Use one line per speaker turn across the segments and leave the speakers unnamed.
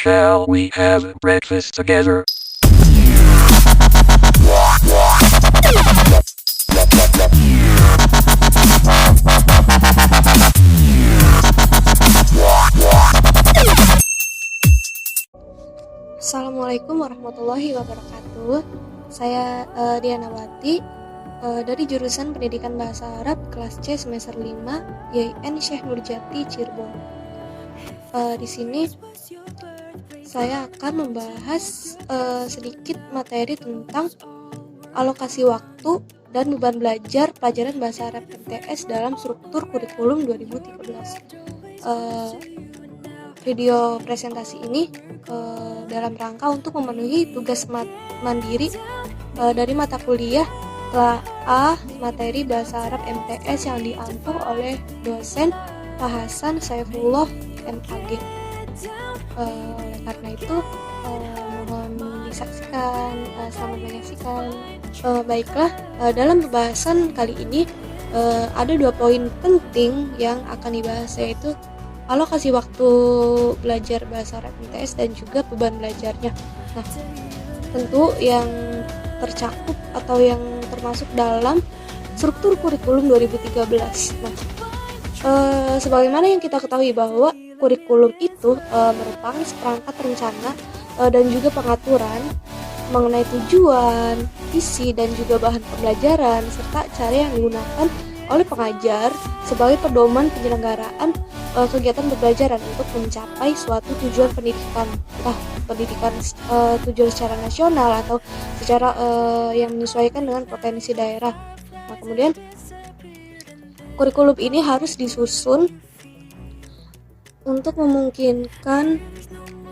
Shall we have breakfast together?
Assalamualaikum warahmatullahi wabarakatuh. Saya Diana Wati dari jurusan Pendidikan Bahasa Arab kelas C semester 5 YIN Syekh Nurjati Cirebon. Di sini saya akan membahas sedikit materi tentang alokasi waktu dan beban belajar pelajaran Bahasa Arab MTS dalam struktur kurikulum 2013. Video presentasi ini dalam rangka untuk memenuhi tugas mandiri dari mata kuliah kelas A materi Bahasa Arab MTS yang diampu oleh dosen Pak Hasan Saifullah MAG. Oleh karena itu mohon disaksikan, selamat menyaksikan. Baiklah, dalam pembahasan kali ini ada 2 poin penting yang akan dibahas, yaitu alokasi waktu belajar Bahasa Arab MTS dan juga beban belajarnya. Nah, tentu yang tercakup atau yang termasuk dalam struktur kurikulum 2013. Nah, sebagaimana yang kita ketahui bahwa kurikulum itu merupakan seperangkat rencana dan juga pengaturan mengenai tujuan, isi, dan juga bahan pembelajaran serta cara yang digunakan oleh pengajar sebagai pedoman penyelenggaraan kegiatan pembelajaran untuk mencapai suatu tujuan pendidikan, tujuan secara nasional atau secara yang menyesuaikan dengan potensi daerah. Nah, kemudian kurikulum ini harus disusun untuk memungkinkan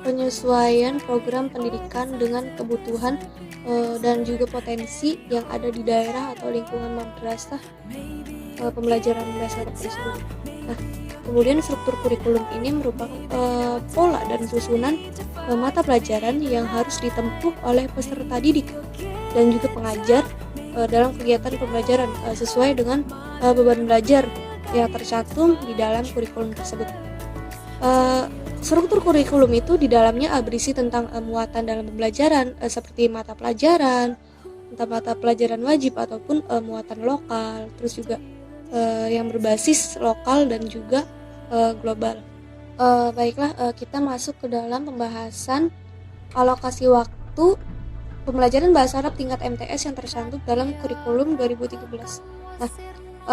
penyesuaian program pendidikan dengan kebutuhan dan juga potensi yang ada di daerah atau lingkungan madrasah pembelajaran Bahasa Arab tersebut. Nah, kemudian struktur kurikulum ini merupakan pola dan susunan mata pelajaran yang harus ditempuh oleh peserta didik dan juga pengajar dalam kegiatan pembelajaran sesuai dengan beban belajar yang tercantum di dalam kurikulum tersebut. Struktur kurikulum itu di dalamnya berisi tentang muatan dalam pembelajaran seperti mata pelajaran, entah mata pelajaran wajib ataupun muatan lokal, terus juga yang berbasis lokal dan juga global. Baiklah, kita masuk ke dalam pembahasan alokasi waktu pembelajaran Bahasa Arab tingkat MTS yang tercantum dalam kurikulum 2013. Nah,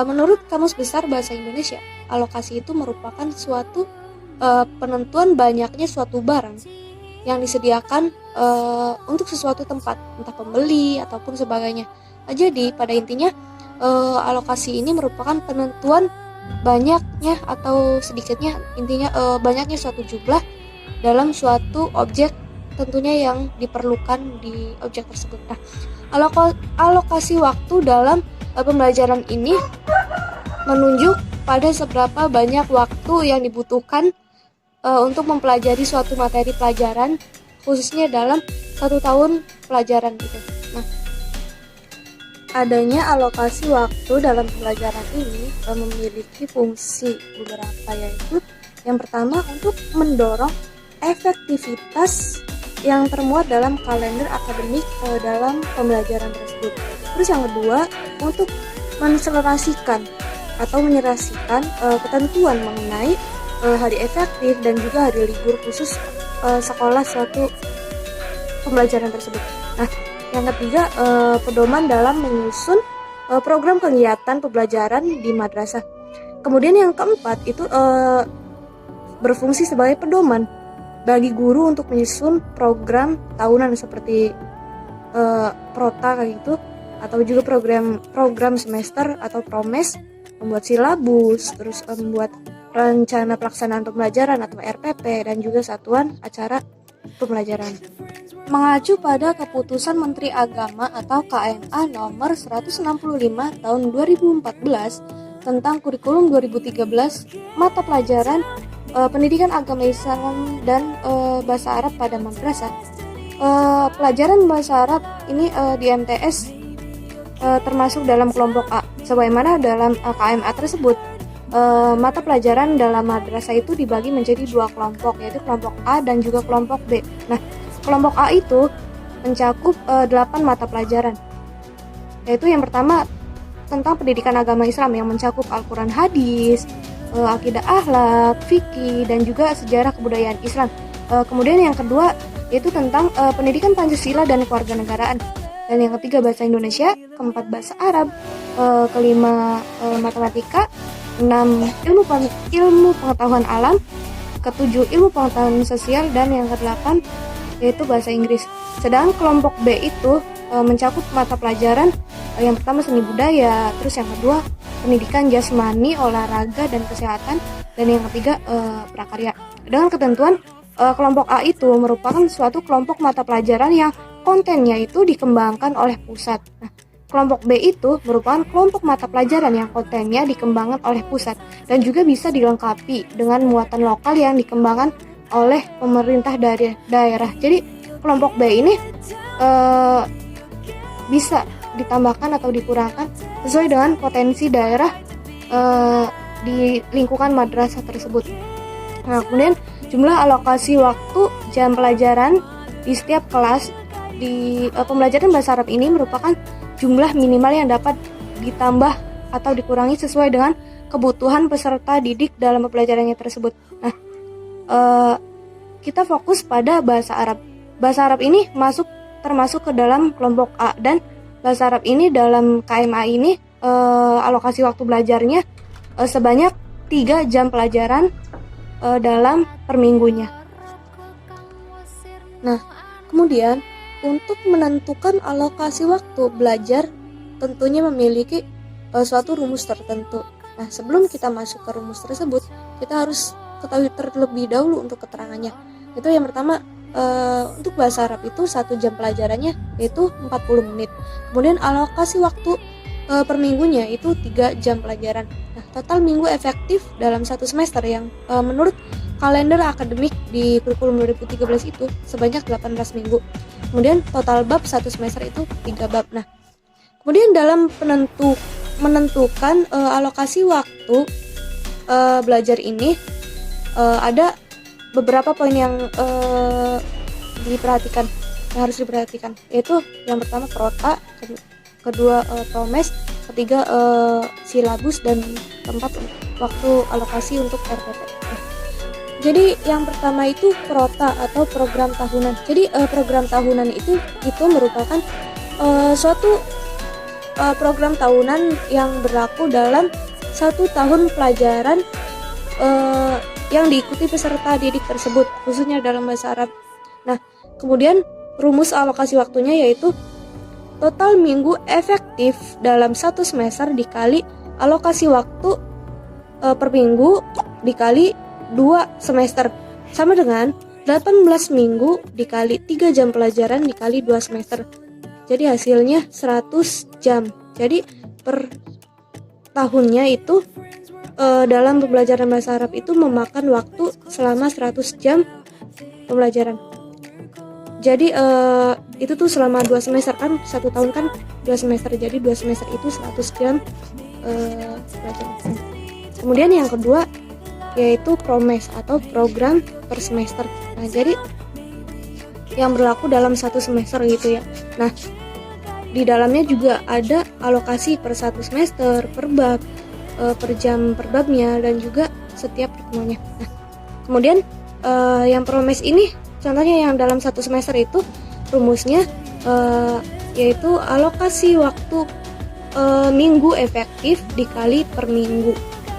menurut Kamus Besar Bahasa Indonesia, alokasi itu merupakan suatu penentuan banyaknya suatu barang yang disediakan untuk sesuatu tempat, entah pembeli ataupun sebagainya. Jadi pada intinya alokasi ini merupakan penentuan banyaknya atau sedikitnya, intinya banyaknya suatu jumlah dalam suatu objek tentunya yang diperlukan di objek tersebut. Nah, alokasi waktu dalam pembelajaran ini menunjuk pada seberapa banyak waktu yang dibutuhkan untuk mempelajari suatu materi pelajaran, khususnya dalam 1 tahun pelajaran gitu. Nah, adanya alokasi waktu dalam pembelajaran ini memiliki fungsi beberapa, yaitu yang pertama untuk mendorong efektivitas yang termuat dalam kalender akademik dalam pembelajaran tersebut. Terus yang kedua, untuk menselerasikan atau menyerasikan ketentuan mengenai hari efektif dan juga hari libur khusus sekolah suatu pembelajaran tersebut. Nah, yang ketiga, pedoman dalam menyusun program kegiatan pembelajaran di madrasah. Kemudian yang keempat itu berfungsi sebagai pedoman bagi guru untuk menyusun program tahunan seperti prota kayak gitu, atau juga program semester atau promes, membuat silabus, terus membuat rencana pelaksanaan pembelajaran atau RPP, dan juga satuan acara pembelajaran. Mengacu pada keputusan Menteri Agama atau KMA nomor 165 tahun 2014 tentang kurikulum 2013 mata pelajaran pendidikan agama Islam dan bahasa Arab pada madrasah. Pelajaran bahasa Arab ini di MTS termasuk dalam kelompok A, sebagaimana dalam KMA tersebut mata pelajaran dalam madrasah itu dibagi menjadi 2 kelompok, yaitu kelompok A dan juga kelompok B. Nah, kelompok A itu mencakup 8 mata pelajaran, yaitu yang pertama tentang pendidikan agama Islam yang mencakup Al-Quran, hadis, akidah akhlak, fikih, dan juga sejarah kebudayaan Islam. Kemudian yang kedua yaitu tentang pendidikan Pancasila dan kewarganegaraan. Dan yang ketiga bahasa Indonesia, keempat bahasa Arab, kelima matematika, 6 ilmu pengetahuan alam, ketujuh ilmu pengetahuan sosial, dan yang kedelapan yaitu bahasa Inggris. Sedangkan kelompok B itu mencakup mata pelajaran yang pertama seni budaya, terus yang kedua pendidikan jasmani, olahraga, dan kesehatan, dan yang ketiga prakarya. Dengan ketentuan kelompok A itu merupakan suatu kelompok mata pelajaran yang kontennya itu dikembangkan oleh pusat. Nah, kelompok B itu merupakan kelompok mata pelajaran yang kontennya dikembangkan oleh pusat dan juga bisa dilengkapi dengan muatan lokal yang dikembangkan oleh pemerintah dari daerah. Jadi kelompok B ini bisa ditambahkan atau dikurangkan sesuai dengan potensi daerah di lingkungan madrasah tersebut. Nah, kemudian jumlah alokasi waktu jam pelajaran di setiap kelas di pembelajaran bahasa Arab ini merupakan jumlah minimal yang dapat ditambah atau dikurangi sesuai dengan kebutuhan peserta didik dalam pembelajarannya tersebut. Nah, kita fokus pada bahasa Arab. Bahasa Arab ini termasuk ke dalam kelompok A, dan bahasa Arab ini dalam KMA ini alokasi waktu belajarnya sebanyak 3 jam pelajaran dalam per minggunya. Nah, kemudian untuk menentukan alokasi waktu belajar tentunya memiliki suatu rumus tertentu. Nah, sebelum kita masuk ke rumus tersebut, kita harus ketahui terlebih dahulu untuk keterangannya. Itu yang pertama, untuk bahasa Arab itu 1 jam pelajarannya yaitu 40 menit. Kemudian alokasi waktu per minggunya itu 3 jam pelajaran. Nah, total minggu efektif dalam 1 semester yang menurut kalender akademik di kurikulum 2013 itu sebanyak 18 minggu. Kemudian total bab 1 semester itu 3 bab. Nah, kemudian dalam menentukan alokasi waktu belajar ini ada beberapa poin yang harus diperhatikan, yaitu yang pertama prota, kedua promes, ketiga silabus, dan keempat waktu alokasi untuk RPT. Jadi yang pertama itu prota atau program tahunan. Jadi program tahunan itu merupakan suatu program tahunan yang berlaku dalam 1 tahun pelajaran yang diikuti peserta didik tersebut, khususnya dalam bahasa Arab. Nah, kemudian rumus alokasi waktunya yaitu total minggu efektif dalam 1 semester dikali alokasi waktu per minggu dikali 2 semester, sama dengan 18 minggu dikali 3 jam pelajaran dikali 2 semester. Jadi hasilnya 100 jam. Jadi per tahunnya itu dalam pembelajaran bahasa Arab itu memakan waktu selama 100 jam pembelajaran. Jadi itu tuh selama 2 semester, kan 1 tahun kan 2 semester, jadi 2 semester itu 100 jam pelajaran. Kemudian yang kedua yaitu promes atau program per semester. Nah, jadi yang berlaku dalam 1 semester gitu ya. Nah, di dalamnya juga ada alokasi per 1 semester, per bab, per jam per babnya, dan juga setiap pertemuannya. Nah, kemudian yang promes ini contohnya yang dalam 1 semester itu rumusnya yaitu alokasi waktu minggu efektif dikali per minggu.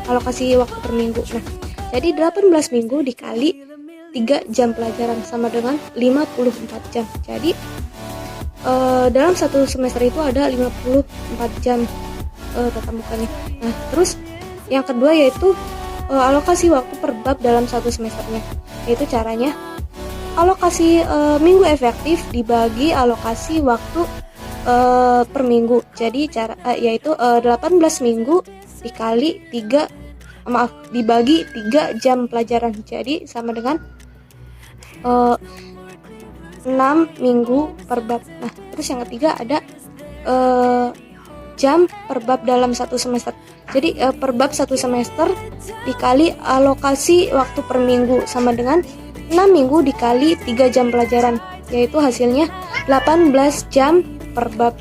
Alokasi waktu per minggu. Nah, jadi 18 minggu dikali 3 jam pelajaran sama dengan 54 jam. Jadi dalam 1 semester itu ada 54 jam tatap mukanya. Nah, terus yang kedua yaitu alokasi waktu per bab dalam 1 semesternya. Yaitu caranya alokasi minggu efektif dibagi alokasi waktu per minggu. Jadi yaitu 18 minggu dikali dibagi 3 jam pelajaran, jadi sama dengan 6 minggu per bab. Nah, terus yang ketiga ada jam per bab dalam 1 semester. Jadi per bab 1 semester dikali alokasi waktu per minggu sama dengan 6 minggu dikali 3 jam pelajaran, yaitu hasilnya 18 jam per bab.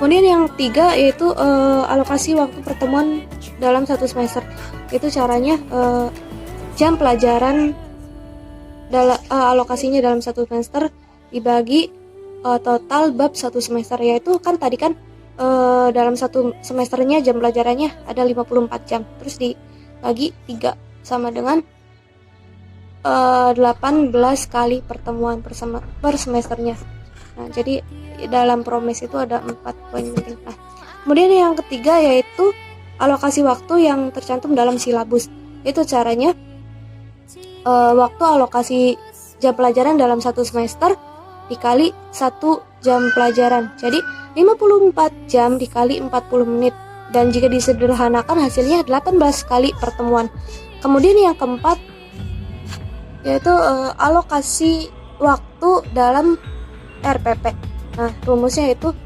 Kemudian yang ketiga yaitu alokasi waktu pertemuan dalam 1 semester. Itu caranya jam pelajaran alokasinya dalam 1 semester dibagi total bab 1 semester, yaitu kan tadi kan dalam 1 semesternya jam pelajarannya ada 54 jam, terus dibagi 3 sama dengan 18 kali pertemuan per semesternya. Nah, jadi dalam promes itu ada 4 poin penting. Nah, kemudian yang ketiga yaitu alokasi waktu yang tercantum dalam silabus. Itu caranya waktu alokasi jam pelajaran dalam 1 semester dikali 1 jam pelajaran. Jadi 54 jam dikali 40 menit. Dan jika disederhanakan hasilnya 18 kali pertemuan. Kemudian yang keempat yaitu alokasi waktu dalam RPP. Nah, rumusnya itu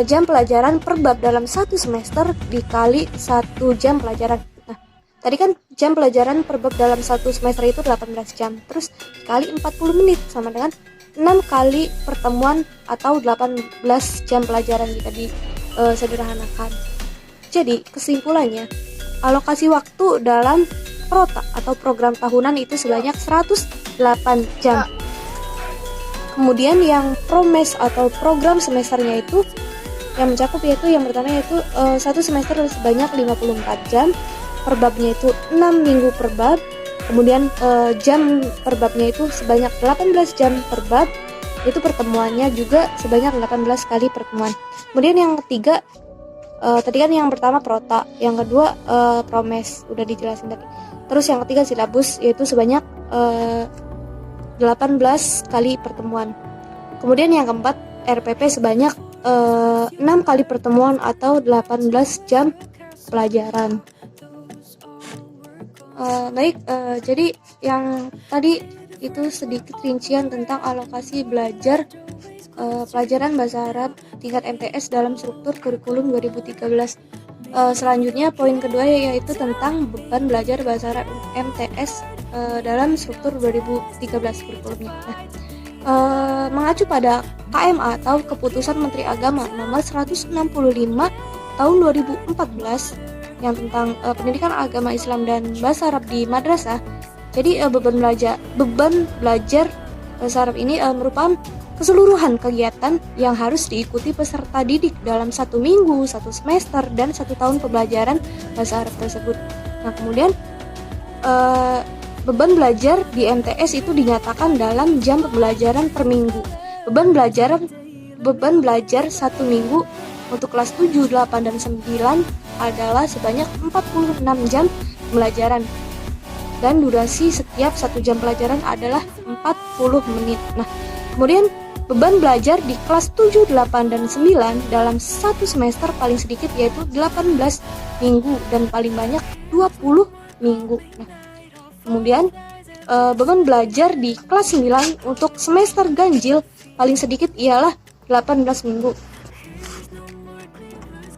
jam pelajaran per bab dalam 1 semester dikali 1 jam pelajaran. Nah, tadi kan jam pelajaran per bab dalam 1 semester itu 18 jam. Terus dikali 40 menit sama dengan 6 kali pertemuan atau 18 jam pelajaran jika disederhanakan. Jadi, kesimpulannya, alokasi waktu dalam PROTA atau program tahunan itu sebanyak 108 jam. Kemudian yang promes atau program semesternya itu yang mencakup yaitu yang pertama yaitu 1 semester sebanyak 54 jam, per babnya itu 6 minggu per bab. Kemudian jam per babnya itu sebanyak 18 jam per bab. Itu pertemuannya juga sebanyak 18 kali pertemuan. Kemudian yang ketiga tadi kan yang pertama prota, yang kedua promes udah dijelasin tadi. Terus yang ketiga silabus yaitu sebanyak 18 kali pertemuan. Kemudian yang keempat RPP sebanyak 6 kali pertemuan atau 18 jam pelajaran. Jadi yang tadi itu sedikit rincian tentang alokasi belajar pelajaran bahasa Arab tingkat MTS dalam struktur kurikulum 2013. Selanjutnya poin kedua yaitu tentang beban belajar bahasa Arab MTS dalam struktur 2013 kurikulumnya. Mengacu pada KMA atau Keputusan Menteri Agama nomor 165 tahun 2014 yang tentang pendidikan agama Islam dan bahasa Arab di madrasah. Jadi beban belajar bahasa Arab ini merupakan keseluruhan kegiatan yang harus diikuti peserta didik dalam 1 minggu, 1 semester, dan 1 tahun pembelajaran bahasa Arab tersebut. Nah, kemudian beban belajar di MTS itu dinyatakan dalam jam pembelajaran per minggu. Beban belajar 1 minggu untuk kelas 7, 8, dan 9 adalah sebanyak 46 jam pembelajaran. Dan durasi setiap 1 jam pelajaran adalah 40 menit. Nah, kemudian beban belajar di kelas 7, 8, dan 9 dalam 1 semester paling sedikit yaitu 18 minggu dan paling banyak 20 minggu. Nah, kemudian beban belajar di kelas 9 untuk semester ganjil paling sedikit ialah 18 minggu.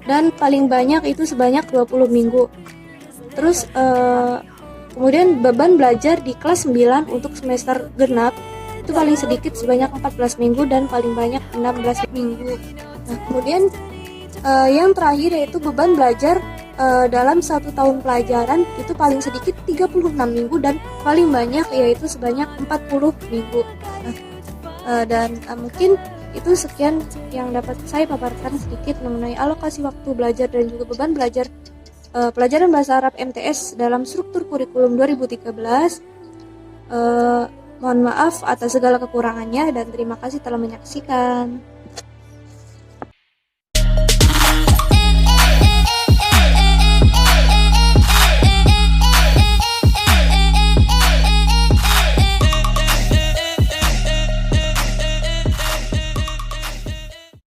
Dan paling banyak itu sebanyak 20 minggu. Terus kemudian beban belajar di kelas 9 untuk semester genap itu paling sedikit sebanyak 14 minggu dan paling banyak 16 minggu. Nah, kemudian yang terakhir yaitu beban belajar dalam 1 tahun pelajaran itu paling sedikit 36 minggu dan paling banyak yaitu sebanyak 40 minggu. Nah, mungkin itu sekian yang dapat saya paparkan sedikit mengenai alokasi waktu belajar dan juga beban belajar pelajaran bahasa Arab MTS dalam struktur kurikulum 2013. Mohon maaf atas segala kekurangannya dan terima kasih telah menyaksikan.